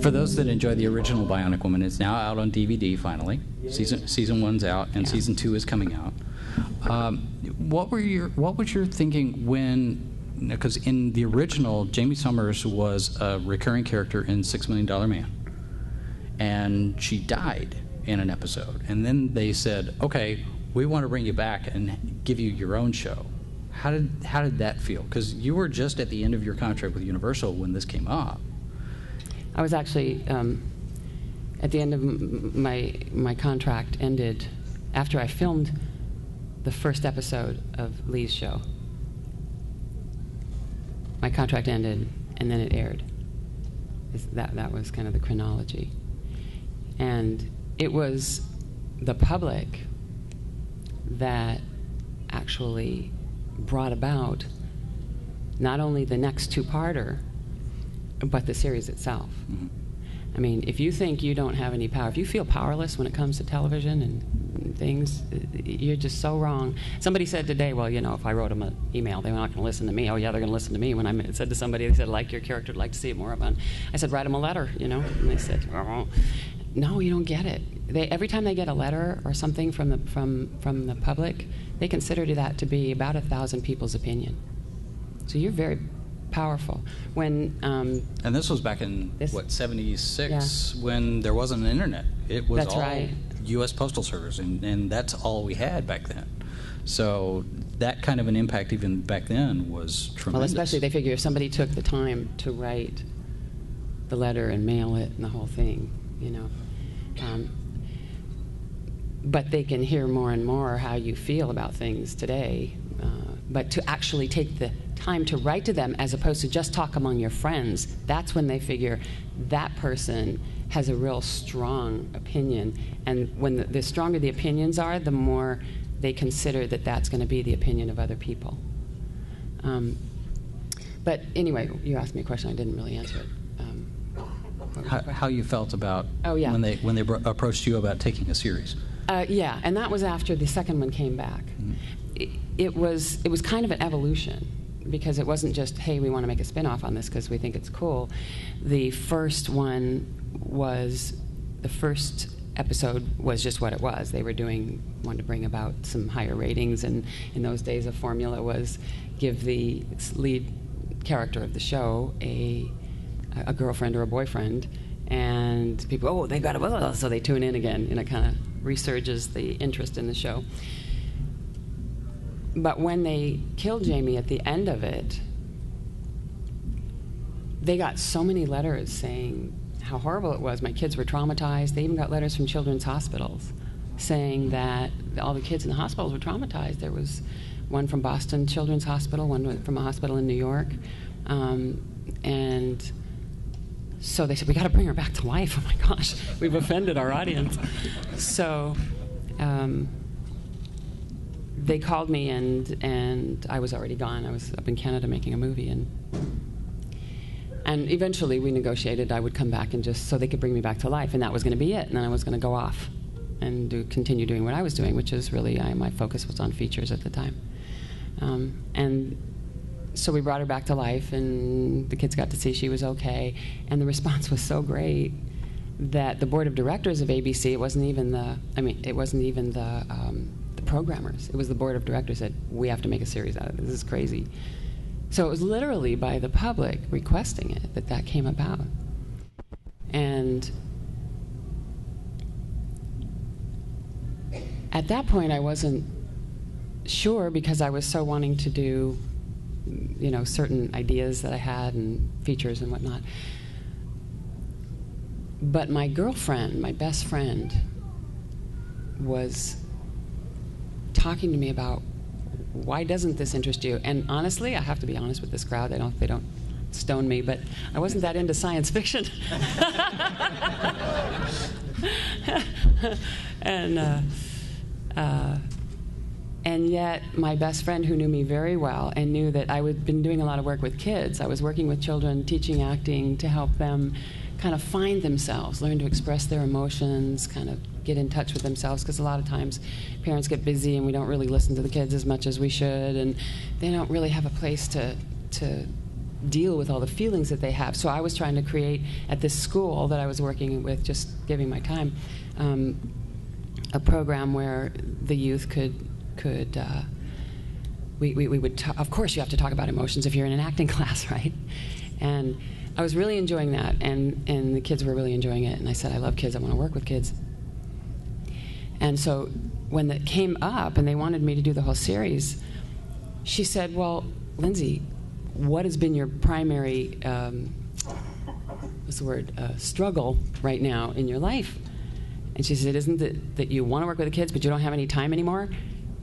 For those that enjoy the original Bionic Woman, it's now out on DVD finally. Season 1's out, and season 2 is coming out. What was your thinking when? Because in the original, Jamie Sommers was a recurring character in $6 Million Man, and she died in an episode. And then they said, "Okay, we want to bring you back and give you your own show." How did that feel? Because you were just at the end of your contract with Universal when this came up. I was actually at the end of my contract ended after I filmed the first episode of Lee's show. My contract ended, and then it aired. That was kind of the chronology. And it was the public that actually brought about not only the next two-parter, but the series itself. Mm-hmm. I mean, if you think you don't have any power, if you feel powerless when it comes to television and things, you're just so wrong. Somebody said today, well, you know, if I wrote them an email, they're not going to listen to me. Oh, yeah, they're going to listen to me. When I said to somebody, they said, like your character, I'd like to see it more of on. I said, write them a letter, you know. And they said, oh. No, you don't get it. Every time they get a letter or something from the public, they consider that to be about 1,000 people's opinion. So you're very powerful. When and this was back in what, 76, when there wasn't an internet. It was all right. U.S. Postal Service, and that's all we had back then. So that kind of an impact even back then was tremendous. Well, especially they figure if somebody took the time to write the letter and mail it and the whole thing, you know. But they can hear more and more how you feel about things today. But to actually take the time to write to them as opposed to just talk among your friends, that's when they figure that person has a real strong opinion. And when the stronger the opinions are, the more they consider that that's going to be the opinion of other people. But anyway, you asked me a question, I didn't really answer it. How you felt about when they approached you about taking a series? Yeah, and that was after the second one came back. Mm-hmm. It was kind of an evolution, because it wasn't just, hey, we want to make a spin-off on this because we think it's cool. The first episode was just what it was. They wanted to bring about some higher ratings, and in those days a formula was give the lead character of the show a girlfriend or a boyfriend, and people, they got it, so they tune in again, and it kind of resurges the interest in the show. But when they killed Jamie at the end of it, they got so many letters saying how horrible it was. My kids were traumatized. They even got letters from children's hospitals saying that all the kids in the hospitals were traumatized. There was one from Boston Children's Hospital, one from a hospital in New York, and so they said, we got to bring her back to life. Oh my gosh, we've offended our audience. So they called me, and I was already gone. I was up in Canada making a movie, and eventually we negotiated I would come back and just so they could bring me back to life, and that was going to be it. And then I was going to go off and continue doing what I was doing, which is really my focus was on features at the time. And so we brought her back to life, and the kids got to see she was okay, and the response was so great that the board of directors of ABC, it wasn't even the programmers, it was the board of directors said, we have to make a series out of this. This is crazy. So it was literally by the public requesting it that came about. And at that point I wasn't sure, because I was so wanting to do, you know, certain ideas that I had and features and whatnot. But my girlfriend, my best friend, was talking to me about, why doesn't this interest you? And honestly, I have to be honest with this crowd. They don't stone me, but I wasn't that into science fiction. And yet, my best friend, who knew me very well and knew that I had been doing a lot of work with kids, I was working with children, teaching acting to help them kind of find themselves, learn to express their emotions, kind of get in touch with themselves, because a lot of times parents get busy and we don't really listen to the kids as much as we should, and they don't really have a place to deal with all the feelings that they have. So I was trying to create, at this school that I was working with, just giving my time, a program where the youth we would of course you have to talk about emotions if you're in an acting class, right? And I was really enjoying that, and the kids were really enjoying it, and I said, I love kids, I want to work with kids. And so when that came up and they wanted me to do the whole series, she said, well, Lindsay, what has been your primary struggle right now in your life? And she said, isn't it that you want to work with the kids but you don't have any time anymore,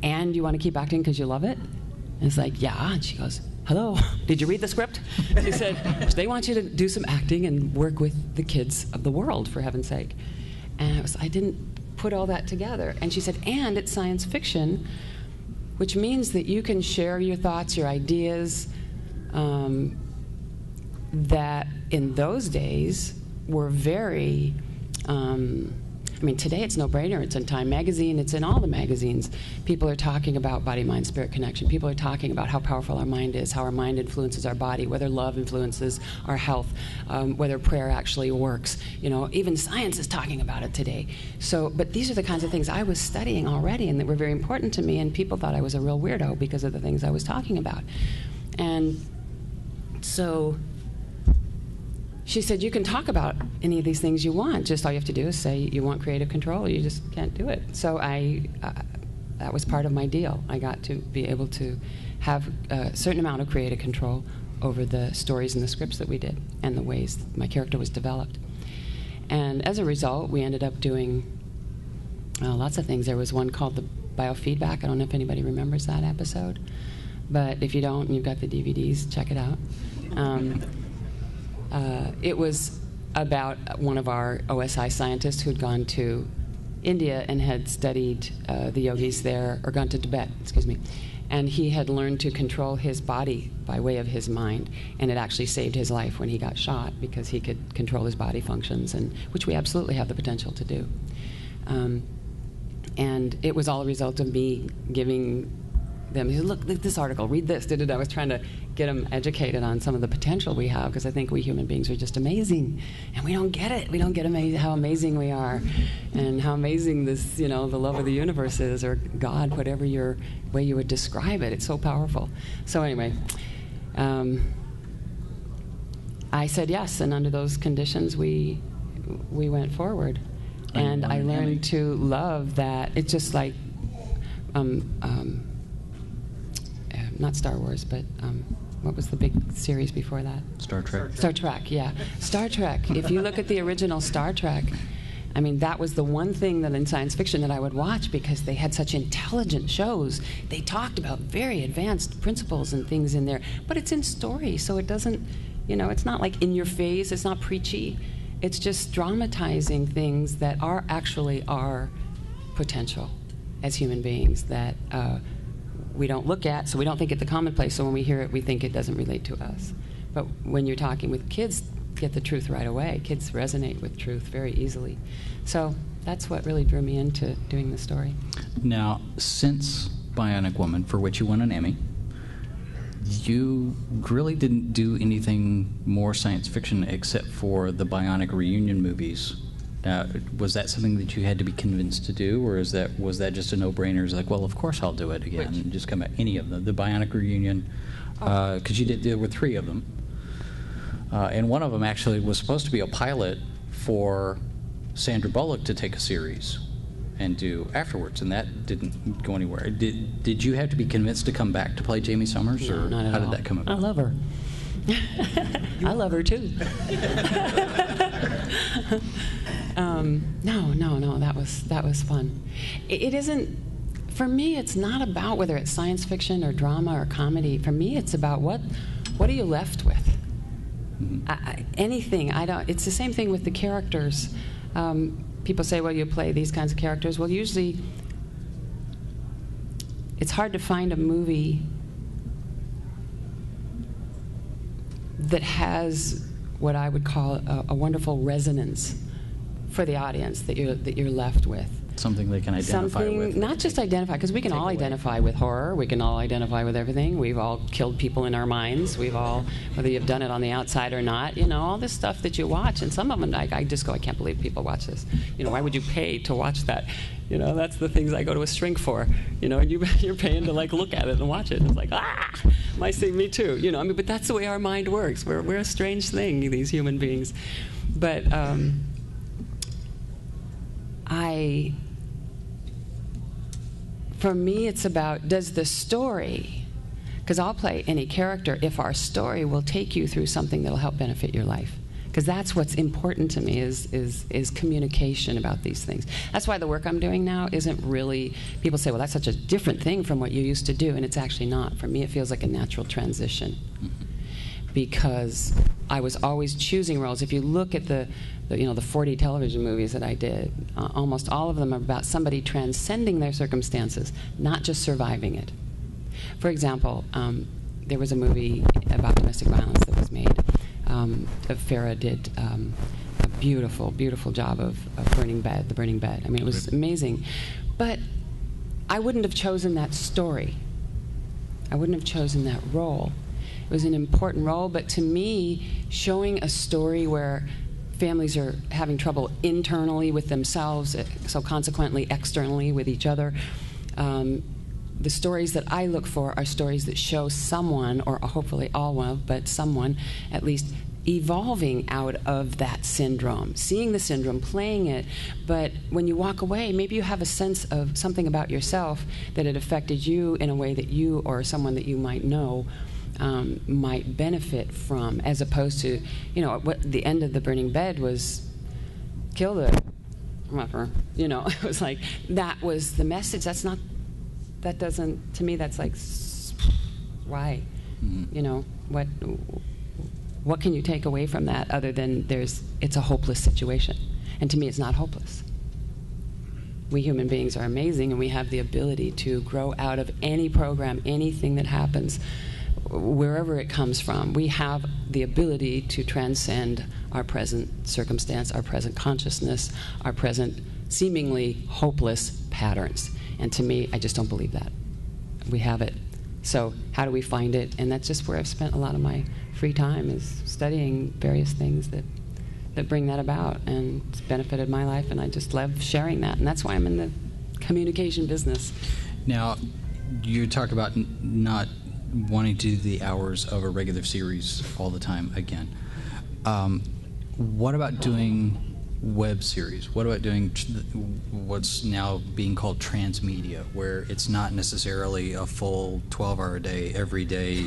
and you want to keep acting because you love it? And it's like, yeah. And she goes, hello, did you read the script? She said, they want you to do some acting and work with the kids of the world, for heaven's sake. And I didn't put all that together. And she said, and it's science fiction, which means that you can share your thoughts, your ideas, that in those days were very, today it's no-brainer. It's in Time magazine. It's in all the magazines. People are talking about body-mind-spirit connection. People are talking about how powerful our mind is, how our mind influences our body, whether love influences our health, whether prayer actually works. Even science is talking about it today. So, but these are the kinds of things I was studying already and that were very important to me, and people thought I was a real weirdo because of the things I was talking about. And so she said, you can talk about any of these things you want. Just all you have to do is say you want creative control. You just can't do it. So that was part of my deal. I got to be able to have a certain amount of creative control over the stories and the scripts that we did and the ways my character was developed. And as a result, we ended up doing lots of things. There was one called the Biofeedback. I don't know if anybody remembers that episode. But if you don't and you've got the DVDs, check it out. It was about one of our OSI scientists who'd gone to India and had studied the yogis there, or gone to Tibet, and he had learned to control his body by way of his mind, and it actually saved his life when he got shot because he could control his body functions, and which we absolutely have the potential to do. And it was all a result of me giving them, he said, look at this article, read this. I was trying to get them educated on some of the potential we have, because I think we human beings are just amazing, and we don't get it. We don't get how amazing we are, and how amazing this, the love of the universe is, or God, whatever way you would describe it. It's so powerful. So anyway, I said yes, and under those conditions, we went forward, and I learned to love that. It's just like. Not Star Wars, but what was the big series before that? Star Trek. Star Trek, yeah. Star Trek. If you look at the original Star Trek, that was the one thing that in science fiction that I would watch, because they had such intelligent shows. They talked about very advanced principles and things in there, but it's in story, so it doesn't, it's not like in your face, it's not preachy. It's just dramatizing things that are actually our potential as human beings that we don't look at, so we don't think it's the commonplace, so when we hear it, we think it doesn't relate to us. But when you're talking with kids, get the truth right away. Kids resonate with truth very easily. So that's what really drew me into doing the story. Now, since Bionic Woman, for which you won an Emmy, you really didn't do anything more science fiction except for the Bionic reunion movies. Now, was that something that you had to be convinced to do, or was that just a no-brainer? It's like, well, of course I'll do it again. And just come at any of them. The Bionic Reunion, because there were 3 of them. And one of them actually was supposed to be a pilot for Sandra Bullock to take a series and do afterwards, and that didn't go anywhere. Did you have to be convinced to come back to play Jamie Sommers, or not at how all. did that come about? I love her. I love her too. No, that was fun. It isn't, for me, it's not about whether it's science fiction or drama or comedy. For me, it's about what are you left with? Mm-hmm. Anything. It's the same thing with the characters. People say, well, you play these kinds of characters. Well, usually it's hard to find a movie that has what I would call a wonderful resonance for the audience that you're left with. Something they can identify with. Not just identify, because we can all identify with horror. We can all identify with everything. We've all killed people in our minds. We've all, whether you've done it on the outside or not, all this stuff that you watch. And some of them, I just go, I can't believe people watch this. Why would you pay to watch that? That's the things I go to a shrink for. You're paying to look at it and watch it. It's like, might see me too. But that's the way our mind works. We're a strange thing, these human beings. But for me, it's about, does the story, because I'll play any character if our story will take you through something that'll help benefit your life. Because that's what's important to me is communication about these things. That's why the work I'm doing now isn't really, people say, well, that's such a different thing from what you used to do, and it's actually not. For me, it feels like a natural transition. Because I was always choosing roles. If you look at the 40 television movies that I did, almost all of them are about somebody transcending their circumstances, not just surviving it. For example, there was a movie about domestic violence that was made. Farrah did a beautiful, beautiful job of The Burning Bed. I mean, it was amazing. But I wouldn't have chosen that story. I wouldn't have chosen that role. It was an important role, but to me, showing a story where families are having trouble internally with themselves, so consequently externally with each other, the stories that I look for are stories that show someone, or hopefully all one, but someone at least, evolving out of that syndrome, seeing the syndrome, playing it, but when you walk away, maybe you have a sense of something about yourself that it affected you in a way that you or someone that you might know might benefit from, as opposed to, what the end of The Burning Bed was, kill the mother. It was like, that was the message. That doesn't, to me, that's like, why? What can you take away from that other than it's a hopeless situation? And to me, it's not hopeless. We human beings are amazing, and we have the ability to grow out of any program, anything that happens, wherever it comes from. We have the ability to transcend our present circumstance, our present consciousness, our present seemingly hopeless patterns. And to me, I just don't believe that. We have it. So how do we find it? And that's just where I've spent a lot of my free time, is studying various things that bring that about. And it's benefited my life, and I just love sharing that. And that's why I'm in the communication business. Now, you talk about not wanting to do the hours of a regular series all the time again. What about doing web series? What about doing what's now being called transmedia, where it's not necessarily a full 12-hour day every day,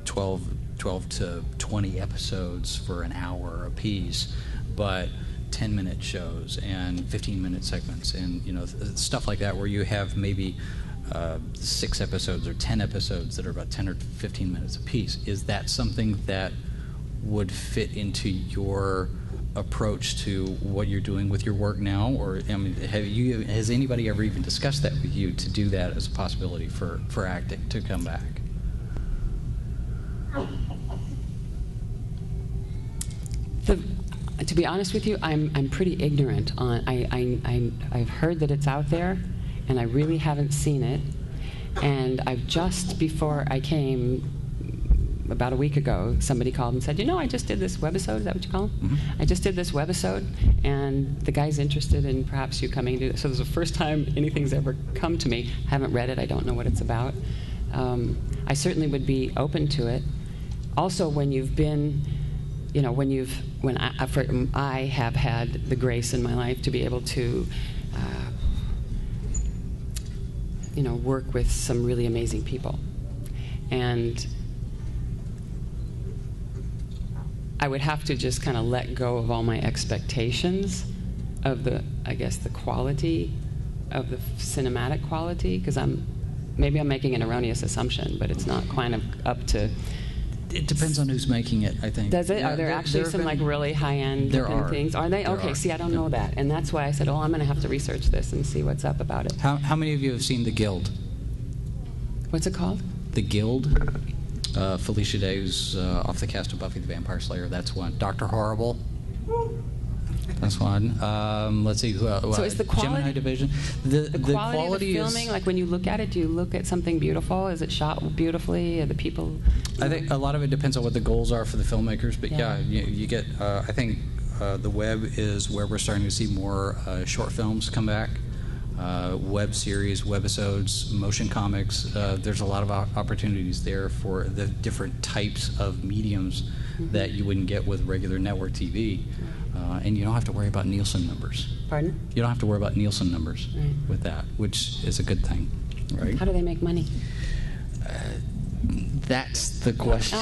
12 to 20 episodes for an hour a piece, but 10-minute shows and 15-minute segments and stuff like that, where you have maybe 6 episodes or 10 episodes that are about 10 or 15 minutes a piece. Is that something that would fit into your approach to what you're doing with your work now? Or has anybody ever even discussed that with you, to do that as a possibility for acting to come back? To be honest with you, I'm pretty ignorant on. I've heard that it's out there, and I really haven't seen it. And I've just, before I came, about a week ago, somebody called and said, I just did this webisode. Is that what you call them? Mm-hmm. I just did this webisode, and the guy's interested in perhaps you coming to. So this is the first time anything's ever come to me. I haven't read it. I don't know what it's about. I certainly would be open to it. Also, when you've been, when I have had the grace in my life to be able to, work with some really amazing people, and I would have to just kind of let go of all my expectations of the quality of the cinematic quality, because maybe I'm making an erroneous assumption, but it's not quite up to. It depends on who's making it, I think. Does it? Yeah, are there actually some really high-end things? Are they? Okay, see, I don't know that. And that's why I said, I'm going to have to research this and see what's up about it. How many of you have seen The Guild? What's it called? The Guild. Felicia Day, who's off the cast of Buffy the Vampire Slayer, that's one. Dr. Horrible. That's one. Let's see. So is the quality, Gemini Division. The quality of the filming, like when you look at it, do you look at something beautiful? Is it shot beautifully? Are the people? I think a lot of it depends on what the goals are for the filmmakers. But yeah, you get. I think the web is where we're starting to see more short films come back. Web series, webisodes, motion comics. There's a lot of opportunities there for the different types of mediums that you wouldn't get with regular network TV. And you don't have to worry about Nielsen numbers. Pardon? You don't have to worry about Nielsen numbers with that, which is a good thing, right? How do they make money? That's the question.